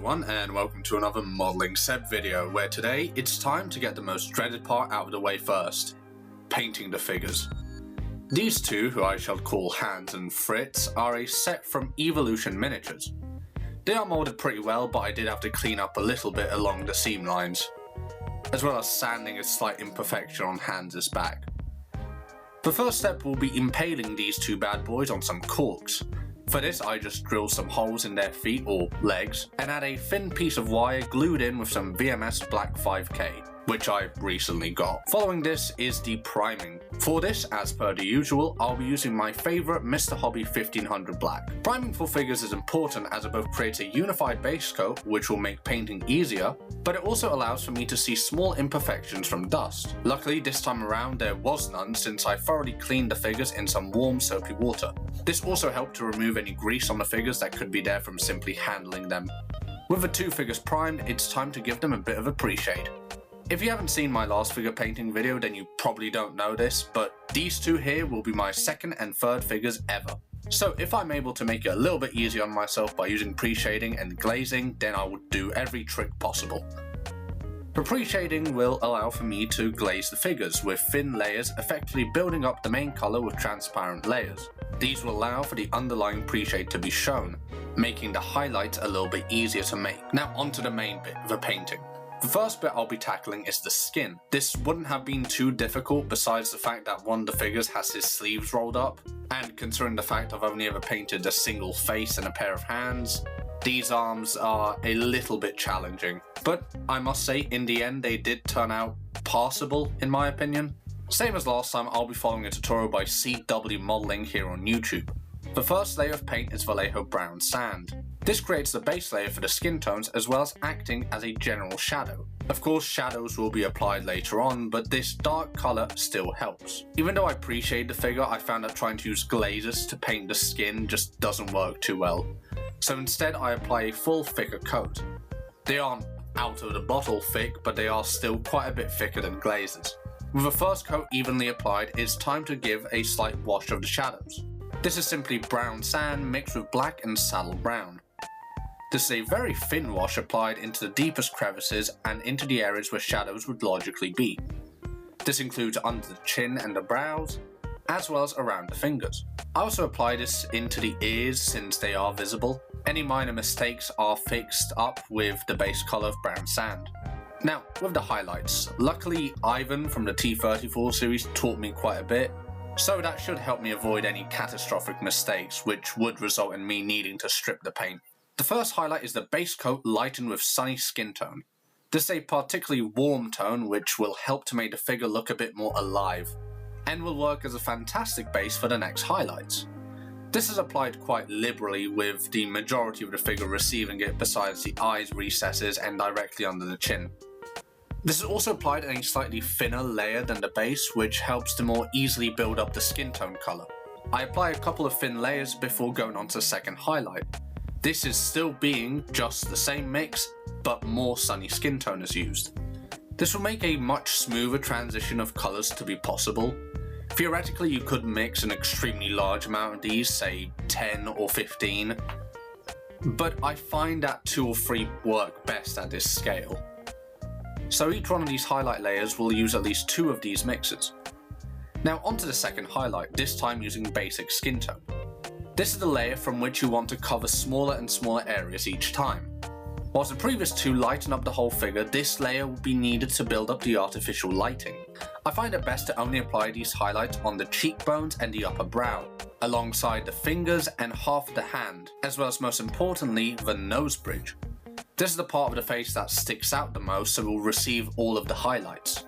everyone, and welcome to another ModellingSeb video, where today it's time to get the most dreaded part out of the way first: painting the figures. These two, who I shall call Hans and Fritz, are a set from Evolution Miniatures. They are molded pretty well, but I did have to clean up a little bit along the seam lines, as well as sanding a slight imperfection on Hans's back. The first step will be impaling these two bad boys on some corks. For this, I just drill some holes in their feet or legs and add a thin piece of wire glued in with some VMS Black 5K, which I recently got. Following this is the priming. For this, as per the usual, I'll be using my favourite Mr. Hobby 1500 Black. Priming for figures is important as it both creates a unified base coat, which will make painting easier, but it also allows for me to see small imperfections from dust. Luckily, this time around there was none, since I thoroughly cleaned the figures in some warm soapy water. This also helped to remove any grease on the figures that could be there from simply handling them. With the two figures primed, it's time to give them a bit of a pre-shade. If you haven't seen my last figure painting video, then you probably don't know this, but these two here will be my second and third figures ever. So if I'm able to make it a little bit easier on myself by using pre-shading and glazing, then I would do every trick possible. The pre-shading will allow for me to glaze the figures with thin layers, effectively building up the main colour with transparent layers. These will allow for the underlying pre-shade to be shown, making the highlights a little bit easier to make. Now onto the main bit, the painting. The first bit I'll be tackling is the skin. This wouldn't have been too difficult besides the fact that one of the figures has his sleeves rolled up, and considering the fact I've only ever painted a single face and a pair of hands, these arms are a little bit challenging. But I must say, in the end they did turn out passable in my opinion. Same as last time, I'll be following a tutorial by CW Modelling here on YouTube. The first layer of paint is Vallejo Brown Sand. This creates the base layer for the skin tones as well as acting as a general shadow. Of course, shadows will be applied later on, but this dark colour still helps. Even though I pre-shade the figure, I found that trying to use glazes to paint the skin just doesn't work too well. So instead I apply a full thicker coat. They aren't out of the bottle thick, but they are still quite a bit thicker than glazes. With the first coat evenly applied, it's time to give a slight wash of the shadows. This is simply brown sand mixed with black and saddle brown. This is a very thin wash applied into the deepest crevices and into the areas where shadows would logically be. This includes under the chin and the brows, as well as around the fingers. I also apply this into the ears since they are visible. Any minor mistakes are fixed up with the base colour of brown sand. Now, with the highlights, luckily Ivan from the T34 series taught me quite a bit, so that should help me avoid any catastrophic mistakes which would result in me needing to strip the paint. The first highlight is the base coat lightened with sunny skin tone. This is a particularly warm tone which will help to make the figure look a bit more alive, and will work as a fantastic base for the next highlights. This is applied quite liberally, with the majority of the figure receiving it besides the eyes recesses and directly under the chin. This is also applied in a slightly thinner layer than the base, which helps to more easily build up the skin tone colour. I apply a couple of thin layers before going on to the second highlight. This is still being just the same mix, but more sunny skin tone is used. This will make a much smoother transition of colours to be possible. Theoretically, you could mix an extremely large amount of these, say 10 or 15, but I find that 2 or 3 work best at this scale. So each one of these highlight layers will use at least 2 of these mixes. Now onto the second highlight, this time using basic skin tone. This is the layer from which you want to cover smaller and smaller areas each time. Whilst the previous 2 lighten up the whole figure, this layer will be needed to build up the artificial lighting. I find it best to only apply these highlights on the cheekbones and the upper brow, alongside the fingers and half of the hand, as well as most importantly the nose bridge. This is the part of the face that sticks out the most, so will receive all of the highlights.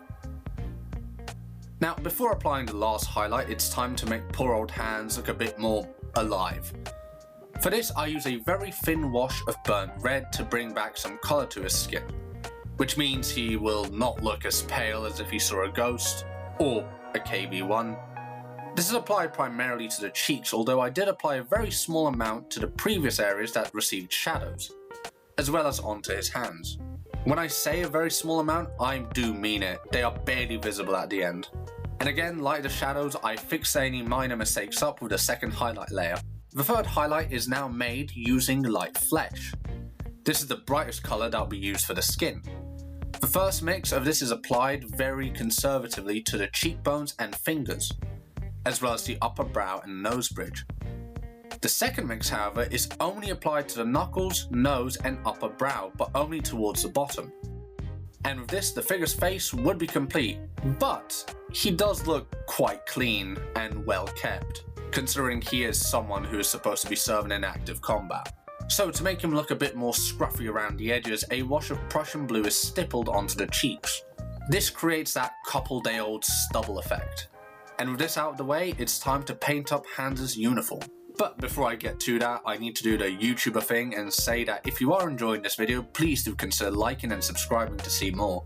Now before applying the last highlight, it's time to make poor old Hans look a bit more alive. For this, I use a very thin wash of burnt red to bring back some colour to his skin, which means he will not look as pale as if he saw a ghost or a KB1. This is applied primarily to the cheeks, although I did apply a very small amount to the previous areas that received shadows, as well as onto his hands. When I say a very small amount, I do mean it. They are barely visible at the end. And again, like the shadows, I fix any minor mistakes up with the second highlight layer. The third highlight is now made using light flesh. This is the brightest colour that will be used for the skin. The first mix of this is applied very conservatively to the cheekbones and fingers, as well as the upper brow and nose bridge. The second mix, however, is only applied to the knuckles, nose and upper brow, but only towards the bottom. And with this, the figure's face would be complete, but he does look quite clean and well kept, considering he is someone who is supposed to be serving in active combat. So to make him look a bit more scruffy around the edges, a wash of Prussian blue is stippled onto the cheeks. This creates that couple-day-old stubble effect. And with this out of the way, it's time to paint up Hans' uniform. But before I get to that, I need to do the YouTuber thing and say that if you are enjoying this video, please do consider liking and subscribing to see more.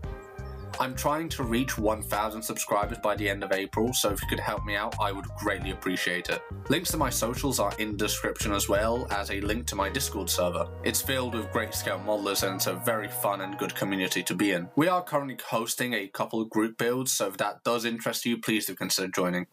I'm trying to reach 1,000 subscribers by the end of April, so if you could help me out, I would greatly appreciate it. Links to my socials are in the description, as well as a link to my Discord server. It's filled with great scale modelers and it's a very fun and good community to be in. We are currently hosting a couple of group builds, so if that does interest you, please do consider joining.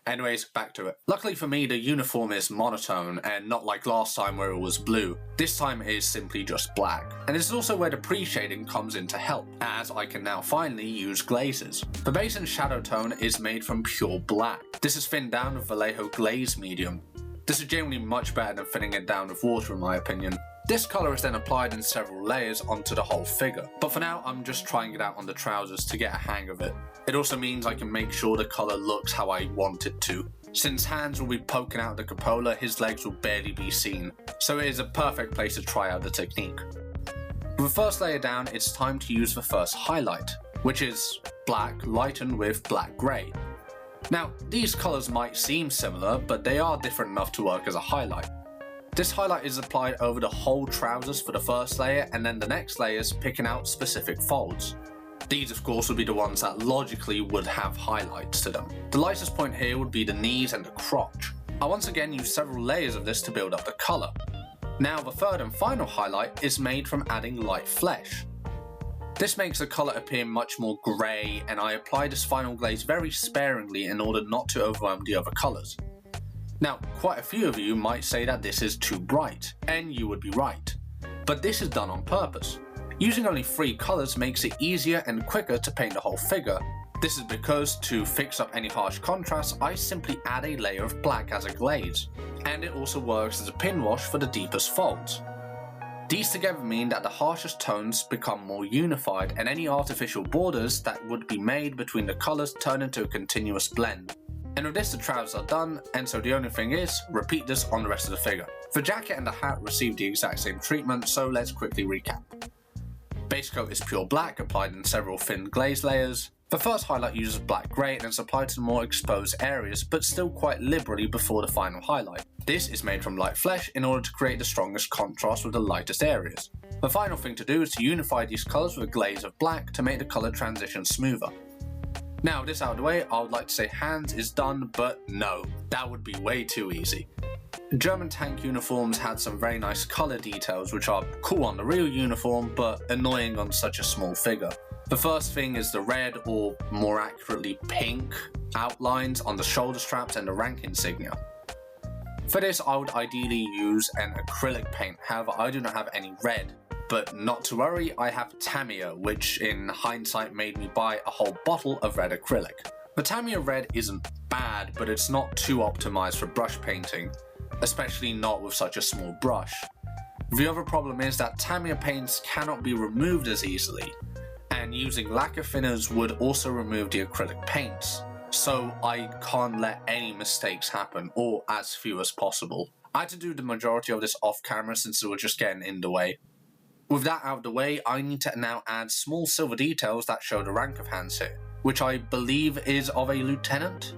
Anyways, back to it. Luckily for me, the uniform is monotone and not like last time where it was blue. This time it is simply just black. And this is also where the pre-shading comes in to help, as I can now finally use glazes. The base and shadow tone is made from pure black. This is thinned down with Vallejo glaze medium. This is generally much better than thinning it down with water in my opinion. This colour is then applied in several layers onto the whole figure, but for now I'm just trying it out on the trousers to get a hang of it. It also means I can make sure the colour looks how I want it to. Since Hans will be poking out the cupola, his legs will barely be seen, so it is a perfect place to try out the technique. With the first layer down, it's time to use the first highlight, which is black lightened with black grey. Now, these colours might seem similar, but they are different enough to work as a highlight. This highlight is applied over the whole trousers for the first layer, and then the next layer is picking out specific folds. These of course would be the ones that logically would have highlights to them. The lightest point here would be the knees and the crotch. I once again use several layers of this to build up the colour. Now the third and final highlight is made from adding light flesh. This makes the colour appear much more grey, and I apply this final glaze very sparingly in order not to overwhelm the other colours. Now, quite a few of you might say that this is too bright, and you would be right. But this is done on purpose. Using only 3 colours makes it easier and quicker to paint the whole figure. This is because, to fix up any harsh contrast, I simply add a layer of black as a glaze, and it also works as a pin wash for the deepest folds. These together mean that the harshest tones become more unified, and any artificial borders that would be made between the colours turn into a continuous blend. And with this, the trousers are done, and so the only thing is, repeat this on the rest of the figure. The jacket and the hat receive the exact same treatment, so let's quickly recap. Base coat is pure black, applied in several thin glaze layers. The first highlight uses black grey and is applied to the more exposed areas, but still quite liberally before the final highlight. This is made from light flesh in order to create the strongest contrast with the lightest areas. The final thing to do is to unify these colours with a glaze of black to make the colour transition smoother. Now with this out of the way, I would like to say Hans is done, but no, that would be way too easy. German tank uniforms had some very nice colour details which are cool on the real uniform, but annoying on such a small figure. The first thing is the red, or more accurately pink, outlines on the shoulder straps and the rank insignia. For this I would ideally use an acrylic paint, however I do not have any red. But not to worry, I have Tamiya, which in hindsight made me buy a whole bottle of red acrylic. The Tamiya red isn't bad, but it's not too optimized for brush painting, especially not with such a small brush. The other problem is that Tamiya paints cannot be removed as easily, and using lacquer thinners would also remove the acrylic paints, so I can't let any mistakes happen, or as few as possible. I had to do the majority of this off camera since it was just getting in the way. With that out of the way, I need to now add small silver details that show the rank of Hans here, which I believe is of a lieutenant?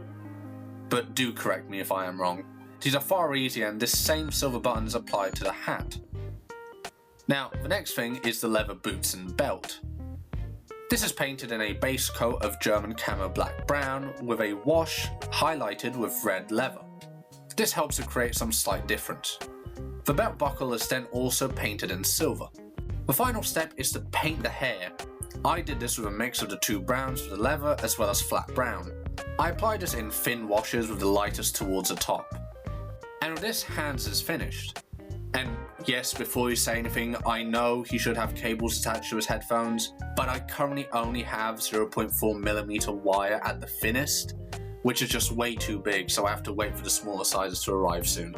But do correct me if I am wrong. These are far easier, and this same silver button is applied to the hat. Now, the next thing is the leather boots and belt. This is painted in a base coat of German camo black brown with a wash highlighted with red leather. This helps to create some slight difference. The belt buckle is then also painted in silver. The final step is to paint the hair. I did this with a mix of the 2 browns for the leather as well as flat brown. I applied this in thin washes with the lightest towards the top. And with this, Hans is finished. And yes, before you say anything, I know he should have cables attached to his headphones, but I currently only have 0.4mm wire at the thinnest, which is just way too big, so I have to wait for the smaller sizes to arrive soon.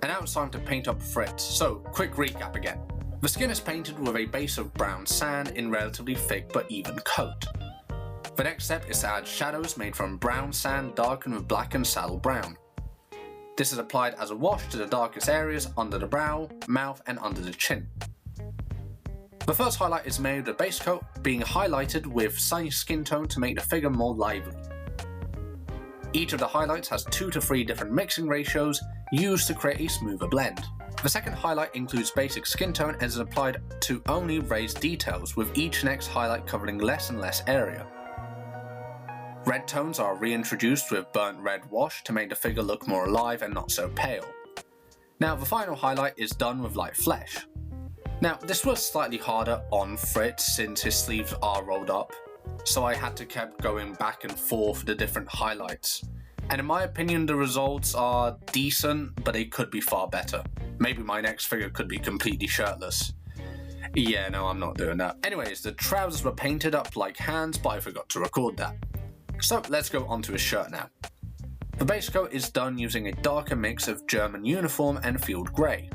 And now it's time to paint up Fritz, so quick recap again. The skin is painted with a base of brown sand in relatively thick but even coat. The next step is to add shadows made from brown sand darkened with black and saddle brown. This is applied as a wash to the darkest areas under the brow, mouth and under the chin. The first highlight is made with a base coat being highlighted with sunny skin tone to make the figure more lively. Each of the highlights has 2 to 3 different mixing ratios used to create a smoother blend. The second highlight includes basic skin tone and is applied to only raised details, with each next highlight covering less and less area. Red tones are reintroduced with burnt red wash to make the figure look more alive and not so pale. Now the final highlight is done with light flesh. Now this was slightly harder on Fritz since his sleeves are rolled up, so I had to keep going back and forth the different highlights. And in my opinion the results are decent, but they could be far better. Maybe my next figure could be completely shirtless. Yeah, no, I'm not doing that. Anyways, the trousers were painted up like hands, but I forgot to record that. So let's go on to his shirt now. The base coat is done using a darker mix of German uniform and field grey.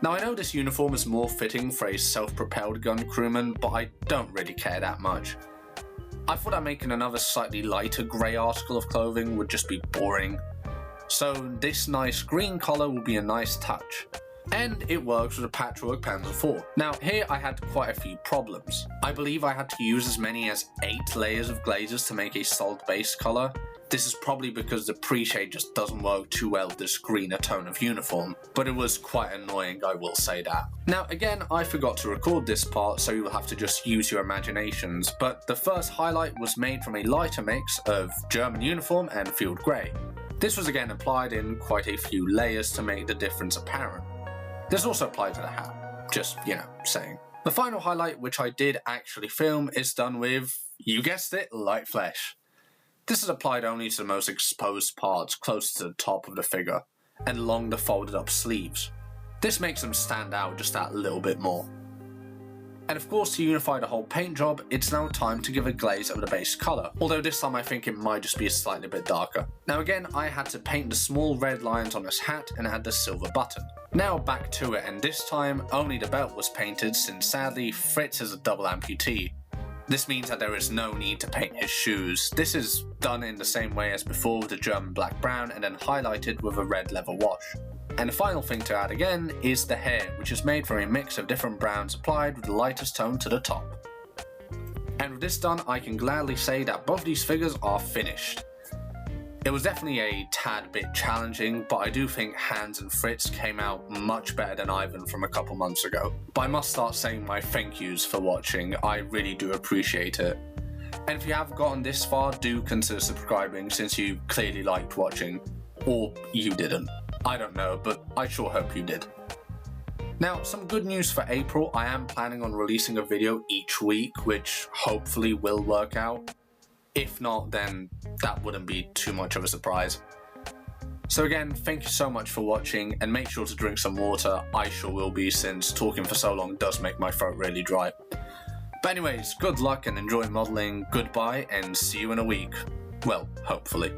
Now I know this uniform is more fitting for a self-propelled gun crewman, but I don't really care that much. I thought that making another slightly lighter grey article of clothing would just be boring. So this nice green colour will be a nice touch. And it works with a patchwork Panzer IV. Now here I had quite a few problems. I believe I had to use as many as 8 layers of glazes to make a solid base colour. This is probably because the pre-shade just doesn't work too well with this greener tone of uniform, but it was quite annoying, I will say that. Now again, I forgot to record this part, so you'll have to just use your imaginations, but the first highlight was made from a lighter mix of German uniform and field grey. This was again applied in quite a few layers to make the difference apparent. This also applied to the hat, just, saying. The final highlight, which I did actually film, is done with, you guessed it, light flesh. This is applied only to the most exposed parts close to the top of the figure, and along the folded up sleeves. This makes them stand out just that little bit more. And of course, to unify the whole paint job, it's now time to give a glaze of the base colour, although this time I think it might just be a slightly bit darker. Now again, I had to paint the small red lines on his hat and add the silver button. Now back to it, and this time only the belt was painted since sadly Fritz is a double amputee. This means that there is no need to paint his shoes. This is done in the same way as before with the German black brown and then highlighted with a red leather wash. And the final thing to add again is the hair, which is made from a mix of different browns applied with the lightest tone to the top. And with this done, I can gladly say that both these figures are finished. It was definitely a tad bit challenging, but I do think Hans and Fritz came out much better than Ivan from a couple months ago. But I must start saying my thank yous for watching, I really do appreciate it. And if you have gotten this far, do consider subscribing since you clearly liked watching. Or you didn't. I don't know, but I sure hope you did. Now, some good news for April. I am planning on releasing a video each week, which hopefully will work out. If not, then that wouldn't be too much of a surprise. So again, thank you so much for watching, and make sure to drink some water. I sure will be, since talking for so long does make my throat really dry. But anyways, good luck and enjoy modelling. Goodbye, and see you in a week. Well, hopefully.